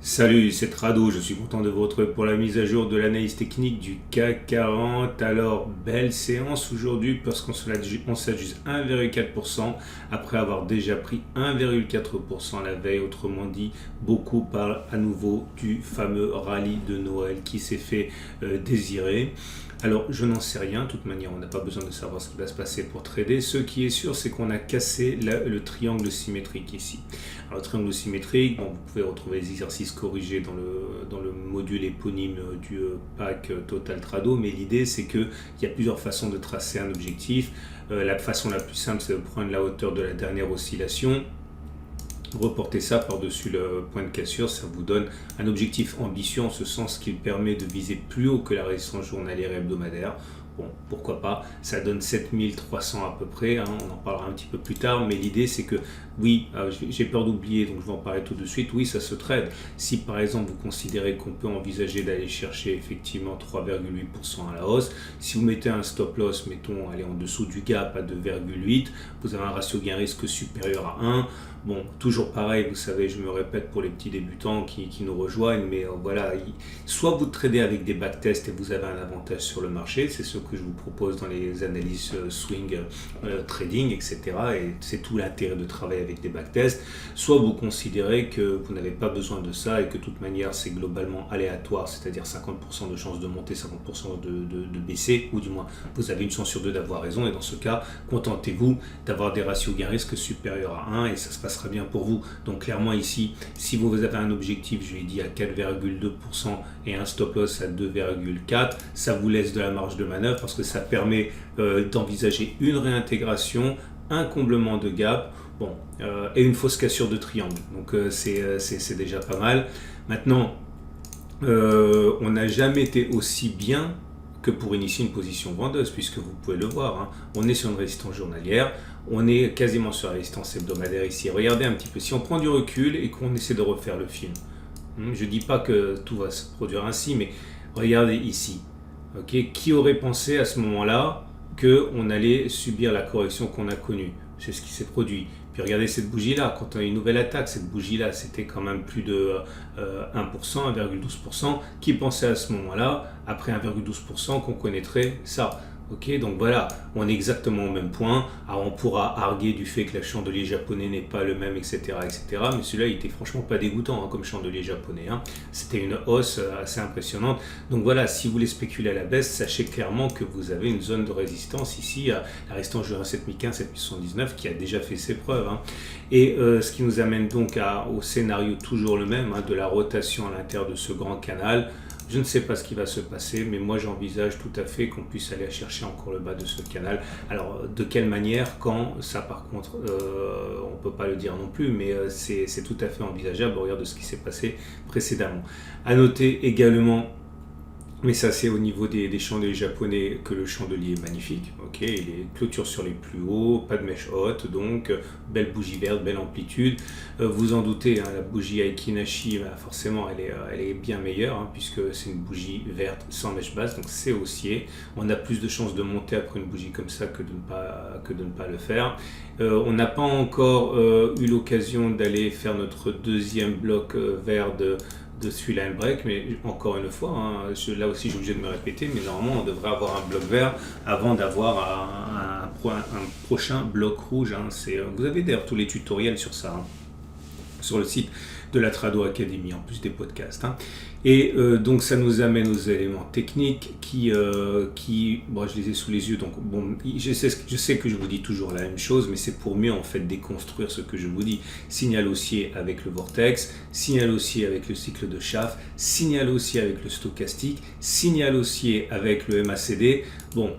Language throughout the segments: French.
Salut, c'est Trado, je suis content de vous retrouver pour la mise à jour de l'analyse technique du CAC 40. Alors, belle séance aujourd'hui parce qu'on s'ajuste 1,4% après avoir déjà pris 1,4% la veille. Autrement dit, beaucoup parlent à nouveau du fameux rallye de Noël qui s'est fait désirer. Alors, je n'en sais rien, de toute manière, on n'a pas besoin de savoir ce qui va se passer pour trader. Ce qui est sûr, c'est qu'on a cassé le triangle symétrique ici. Alors, le triangle symétrique, bon, vous pouvez retrouver les exercices corrigés dans le module éponyme du pack Total Trado, mais l'idée, c'est qu'il y a plusieurs façons de tracer un objectif. La façon la plus simple, c'est de prendre la hauteur de la dernière oscillation, reporter ça par-dessus le point de cassure, ça vous donne un objectif ambitieux en ce sens qu'il permet de viser plus haut que la résistance journalière et hebdomadaire. Bon, pourquoi pas, ça donne 7300 à peu près, hein, on en parlera un petit peu plus tard, mais l'idée c'est que, oui, j'ai peur d'oublier, donc je vais en parler tout de suite, oui, ça se trade. Si par exemple vous considérez qu'on peut envisager d'aller chercher effectivement 3,8% à la hausse, si vous mettez un stop loss, mettons, allez, en dessous du gap à 2,8, vous avez un ratio gain-risque supérieur à 1, bon, toujours pareil, vous savez, je me répète pour les petits débutants qui nous rejoignent, mais voilà, soit vous tradez avec des backtests et vous avez un avantage sur le marché, c'est ce que je vous propose dans les analyses swing trading, etc. Et c'est tout l'intérêt de travailler avec des backtests. Soit vous considérez que vous n'avez pas besoin de ça et que de toute manière c'est globalement aléatoire, c'est-à-dire 50% de chance de monter, 50% de baisser, ou du moins vous avez une chance sur deux d'avoir raison, et dans ce cas, contentez-vous d'avoir des ratios gain-risque supérieurs à 1 et ça se passera bien pour vous. Donc clairement ici, si vous avez un objectif, je l'ai dit, à 4,2% et un stop loss à 2,4, ça vous laisse de la marge de manœuvre parce que ça permet d'envisager une réintégration, un comblement de gap, bon, et une fausse cassure de triangle. Donc c'est déjà pas mal. Maintenant, on n'a jamais été aussi bien que pour initier une position vendeuse, puisque vous pouvez le voir, hein, on est sur une résistance journalière, on est quasiment sur la résistance hebdomadaire ici. Regardez un petit peu, si on prend du recul et qu'on essaie de refaire le film, je ne dis pas que tout va se produire ainsi, mais regardez ici. Okay, qui aurait pensé à ce moment-là qu'on allait subir la correction qu'on a connue? C'est ce qui s'est produit. Puis regardez cette bougie-là, quand on a une nouvelle attaque, cette bougie-là, c'était quand même plus de 1%, 1,12%. Qui pensait à ce moment-là, après 1,12%, qu'on connaîtrait ça? Ok, donc voilà, on est exactement au même point. Alors on pourra arguer du fait que le chandelier japonais n'est pas le même, etc., etc. Mais celui-là, il était franchement pas dégoûtant, hein, comme chandelier japonais, hein. C'était une hausse assez impressionnante. Donc voilà, si vous voulez spéculer à la baisse, sachez clairement que vous avez une zone de résistance ici, à la résistance de 7015, 7079, qui a déjà fait ses preuves, hein. Et ce qui nous amène donc au scénario toujours le même, hein, de la rotation à l'intérieur de ce grand canal. Je ne sais pas ce qui va se passer, mais moi j'envisage tout à fait qu'on puisse aller chercher encore le bas de ce canal. Alors de quelle manière, quand, ça par contre, on ne peut pas le dire non plus, mais c'est tout à fait envisageable au regard de ce qui s'est passé précédemment. À noter également, mais ça c'est au niveau des chandeliers japonais, que le chandelier est magnifique, ok, il est clôture sur les plus hauts, pas de mèche haute, donc belle bougie verte, belle amplitude. Vous en doutez, hein, la bougie Aikinashi, forcément elle est bien meilleure, hein, puisque c'est une bougie verte sans mèche basse, donc c'est haussier. On a plus de chances de monter après une bougie comme ça que de ne pas le faire. On n'a pas encore eu l'occasion d'aller faire notre deuxième bloc vert de Three Line Break, mais encore une fois, hein, là aussi j'ai obligé de me répéter, mais normalement on devrait avoir un bloc vert avant d'avoir un prochain bloc rouge, hein. Vous avez d'ailleurs tous les tutoriels sur ça, hein, sur le site de la Trado Academy, en plus des podcasts, hein. Et donc ça nous amène aux éléments techniques qui bon, je les ai sous les yeux, donc bon, je sais que je vous dis toujours la même chose, mais c'est pour mieux en fait déconstruire ce que je vous dis. Signal haussier avec le vortex, signal haussier avec le cycle de Schaff, signal haussier avec le stochastique, signal haussier avec le MACD. Bon,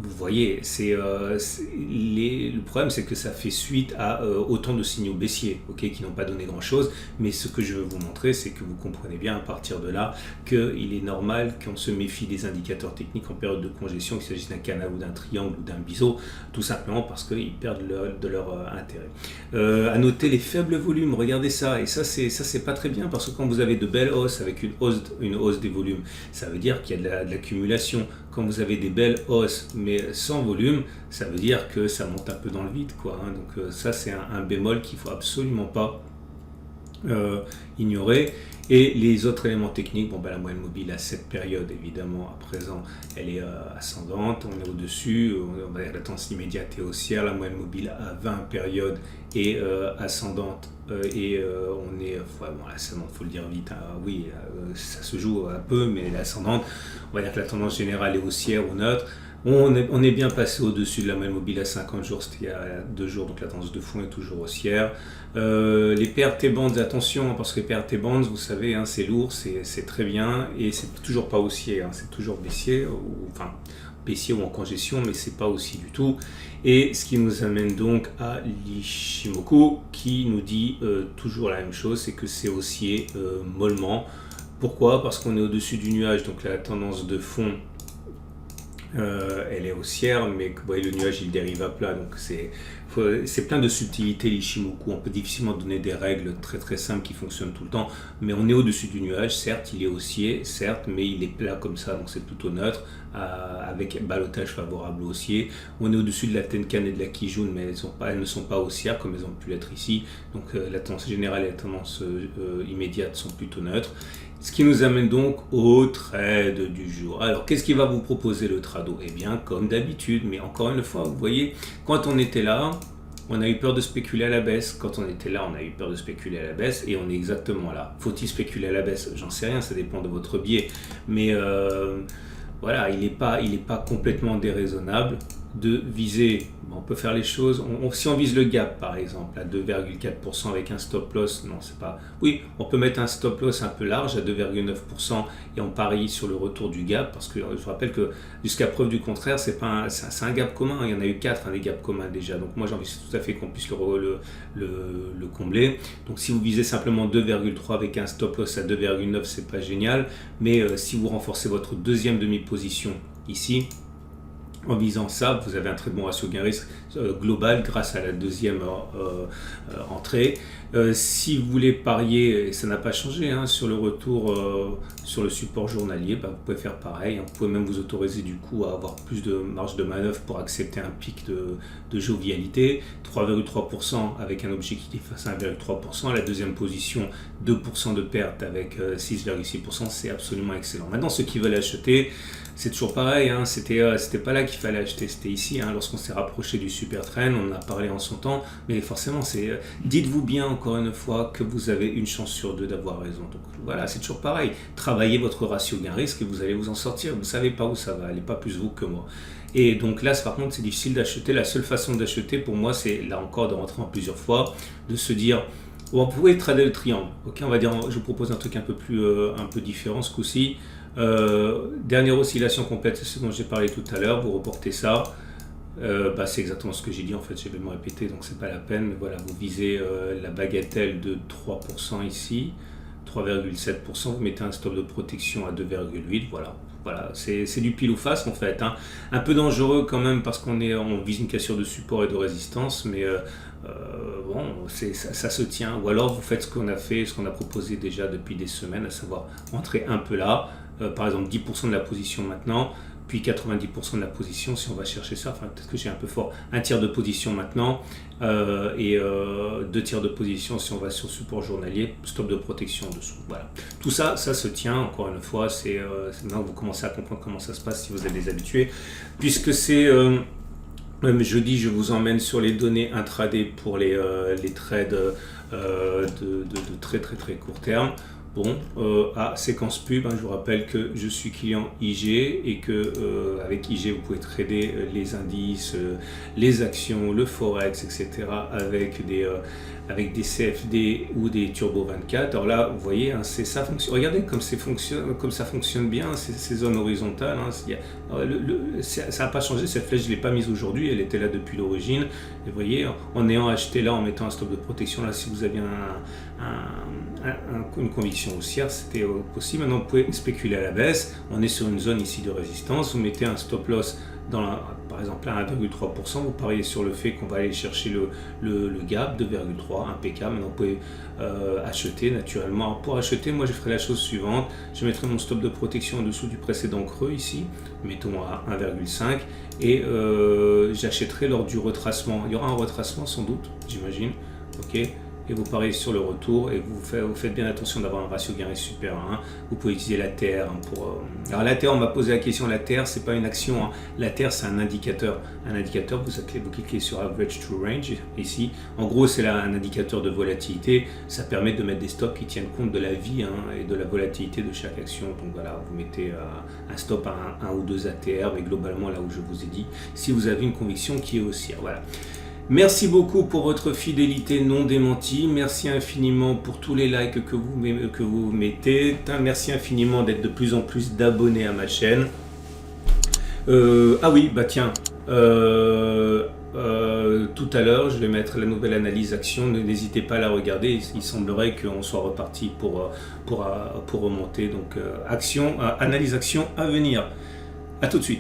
vous voyez, le problème c'est que ça fait suite à autant de signaux baissiers, okay, qui n'ont pas donné grand chose, mais ce que je veux vous montrer, c'est que vous comprenez bien à partir de là qu'il est normal qu'on se méfie des indicateurs techniques en période de congestion, qu'il s'agisse d'un canal ou d'un triangle ou d'un biseau, tout simplement parce qu'ils perdent de leur intérêt. À noter les faibles volumes, regardez ça, et ça c'est pas très bien, parce que quand vous avez de belles hausses avec une hausse des volumes, ça veut dire qu'il y a de l'accumulation. Quand vous avez des belles hausses mais sans volume, ça veut dire que ça monte un peu dans le vide, quoi, hein. Donc ça c'est un bémol qu'il ne faut absolument pas ignorer. Et les autres éléments techniques, bon, ben, la moyenne mobile à cette période, évidemment, à présent, elle est ascendante, on est au-dessus, on va dire la tendance immédiate est haussière, la moyenne mobile à 20 périodes est ascendante, et on est, bon, l'ascendante, il faut le dire vite, hein, oui, ça se joue un peu, mais elle est ascendante, on va dire que la tendance générale est haussière ou neutre. On est bien passé au-dessus de la moyenne mobile à 50 jours, c'était il y a 2 jours, donc la tendance de fond est toujours haussière. Les PRT bands, attention, parce que les PRT bands, vous savez, hein, c'est lourd, c'est très bien, et c'est toujours pas haussier, hein, c'est toujours baissier, enfin baissier ou en congestion, mais c'est pas haussier du tout. Et ce qui nous amène donc à l'Ishimoku, qui nous dit toujours la même chose, c'est que c'est haussier mollement. Pourquoi? Parce qu'on est au-dessus du nuage, donc la tendance de fond, elle est haussière, mais vous voyez, le nuage il dérive à plat, donc c'est plein de subtilités l'Ishimoku. On peut difficilement donner des règles très très simples qui fonctionnent tout le temps, mais on est au-dessus du nuage, certes il est haussier, certes, mais il est plat comme ça, donc c'est plutôt neutre, avec ballottage favorable haussier. On est au-dessus de la Tenkan et de la Kijun, mais elles ne sont pas haussières comme elles ont pu l'être ici, donc la tendance générale et la tendance immédiate sont plutôt neutres. Ce qui nous amène donc au trade du jour. Alors, qu'est-ce qui va vous proposer le trado? Eh bien, comme d'habitude, mais encore une fois, vous voyez, quand on était là, on a eu peur de spéculer à la baisse. Quand on était là, on a eu peur de spéculer à la baisse, et on est exactement là. Faut-il spéculer à la baisse? J'en sais rien, ça dépend de votre biais. Mais voilà, il n'est pas complètement déraisonnable de viser. On peut faire les choses, si on vise le gap par exemple à 2,4% avec un stop loss, non c'est pas, oui on peut mettre un stop loss un peu large à 2,9% et on parie sur le retour du gap, parce que je vous rappelle que jusqu'à preuve du contraire c'est un gap commun, il y en a eu 4 des gaps communs déjà, donc moi j'ai envie tout à fait qu'on puisse le combler. Donc si vous visez simplement 2,3 avec un stop loss à 2,9, c'est pas génial, mais si vous renforcez votre deuxième demi-position ici, en visant ça, vous avez un très bon ratio gain-risque global grâce à la deuxième entrée. Si vous voulez parier, et ça n'a pas changé, hein, sur le retour sur le support journalier, vous pouvez faire pareil. Vous pouvez même vous autoriser du coup à avoir plus de marge de manœuvre pour accepter un pic de jovialité. 3,3% avec un objectif à 1,3%. La deuxième position, 2% de perte avec 6,6%. C'est absolument excellent. Maintenant, ceux qui veulent acheter, c'est toujours pareil, hein, c'était pas là qu'il fallait acheter, c'était ici, hein, lorsqu'on s'est rapproché du super trend, on en a parlé en son temps, mais forcément, dites-vous bien encore une fois que vous avez une chance sur 2 d'avoir raison. Donc voilà, c'est toujours pareil, travaillez votre ratio gain-risque et vous allez vous en sortir, vous ne savez pas où ça va aller, pas plus vous que moi. Et donc là, par contre, c'est difficile d'acheter, la seule façon d'acheter pour moi, c'est là encore de rentrer en plusieurs fois, de se dire, bon, vous pouvez trader le triangle, ok, on va dire, je vous propose un truc un peu différent ce coup-ci. Dernière oscillation complète, c'est ce dont j'ai parlé tout à l'heure, vous reportez ça, c'est exactement ce que j'ai dit en fait, je vais me répéter donc c'est pas la peine, mais voilà, vous visez la bagatelle de 3% ici, 3,7%, vous mettez un stop de protection à 2,8, voilà, c'est du pile ou face en fait, hein. Un peu dangereux quand même parce on vise une cassure de support et de résistance, mais bon, ça se tient. Ou alors vous faites ce qu'on a proposé déjà depuis des semaines, à savoir rentrer un peu là, par exemple 10% de la position maintenant, puis 90% de la position si on va chercher ça, enfin peut-être que j'ai un peu fort, un tiers de position maintenant, et 2 tiers de position si on va sur support journalier, stop de protection en dessous. Voilà, tout ça se tient, encore une fois, c'est maintenant que vous commencez à comprendre comment ça se passe si vous êtes des habitués, puisque c'est jeudi, je vous emmène sur les données intraday pour les trades de très très très court terme. Bon, à séquence pub, hein, je vous rappelle que je suis client IG et que avec IG vous pouvez trader les indices, les actions, le forex, etc. avec des CFD ou des Turbo 24. Alors là, vous voyez, hein, ça fonctionne. Regardez comme ça fonctionne bien, ces zones horizontales. Hein, ça n'a pas changé, cette flèche je ne l'ai pas mise aujourd'hui, elle était là depuis l'origine. Et vous voyez, en ayant acheté là, en mettant un stop de protection là, si vous aviez une conviction haussière, c'était possible. Maintenant, vous pouvez spéculer à la baisse. On est sur une zone ici de résistance. Vous mettez un stop loss par exemple à 1,3%. Vous pariez sur le fait qu'on va aller chercher le gap 2,3, impeccable. Maintenant, vous pouvez acheter naturellement. Alors, pour acheter, moi, je ferai la chose suivante. Je mettrai mon stop de protection en dessous du précédent creux ici. Mettons à 1,5 et j'achèterai lors du retracement. Il y aura un retracement sans doute, j'imagine. Ok. et vous pariez sur le retour et vous faites bien attention d'avoir un ratio gain risque supérieur à 1. Vous pouvez utiliser la TR pour... Alors la TR, on m'a posé la question, la TR c'est pas une action, hein. La TR c'est un indicateur. Un indicateur, vous cliquez sur Average True Range ici. En gros c'est là un indicateur de volatilité. Ça permet de mettre des stops qui tiennent compte de la vie et de la volatilité de chaque action. Donc voilà, vous mettez un stop à 1 ou 2 ATR, mais globalement là où je vous ai dit, si vous avez une conviction qui est haussière. Voilà. Merci beaucoup pour votre fidélité non démentie. Merci infiniment pour tous les likes que vous mettez. Merci infiniment d'être de plus en plus d'abonnés à ma chaîne. Ah oui, bah tiens. Tout à l'heure, je vais mettre la nouvelle analyse action. N'hésitez pas à la regarder. Il semblerait qu'on soit reparti pour remonter. Donc, analyse action à venir. À tout de suite.